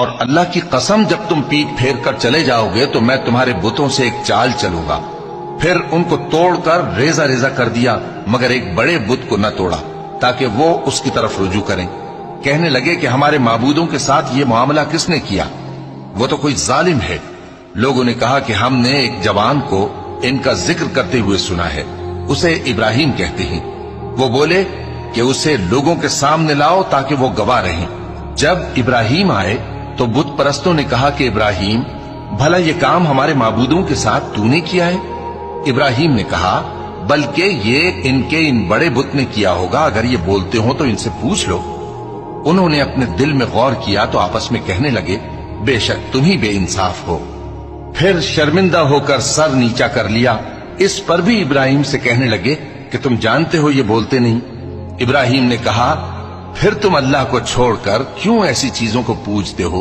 اور اللہ کی قسم جب تم پیٹ پھیر کر چلے جاؤ گے تو میں تمہارے بتوں سے ایک چال چلوں گا۔ پھر ان کو توڑ کر ریزہ ریزہ کر دیا، مگر ایک بڑے بت کو نہ توڑا تاکہ وہ اس کی طرف رجوع کریں۔ کہنے لگے کہ ہمارے معبودوں کے ساتھ یہ معاملہ کس نے کیا؟ وہ تو کوئی ظالم ہے۔ لوگوں نے کہا کہ ہم نے ایک جوان کو ان کا ذکر کرتے ہوئے سنا ہے، اسے ابراہیم کہتے ہیں۔ وہ بولے کہ اسے لوگوں کے سامنے لاؤ تاکہ وہ گواہ رہیں۔ جب ابراہیم آئے تو بت پرستوں نے کہا کہ ابراہیم، بھلا یہ کام ہمارے معبودوں کے ساتھ تو نے کیا ہے؟ ابراہیم نے کہا، بلکہ یہ ان بڑے بت نے کیا ہوگا، اگر یہ بولتے ہوں تو ان سے پوچھ لو۔ انہوں نے اپنے دل میں غور کیا تو آپس میں کہنے لگے، بے شک تم ہی بے انصاف ہو۔ پھر شرمندہ ہو کر سر نیچا کر لیا۔ اس پر بھی ابراہیم سے کہنے لگے کہ تم جانتے ہو یہ بولتے نہیں۔ ابراہیم نے کہا، پھر تم اللہ کو چھوڑ کر کیوں ایسی چیزوں کو پوجتے ہو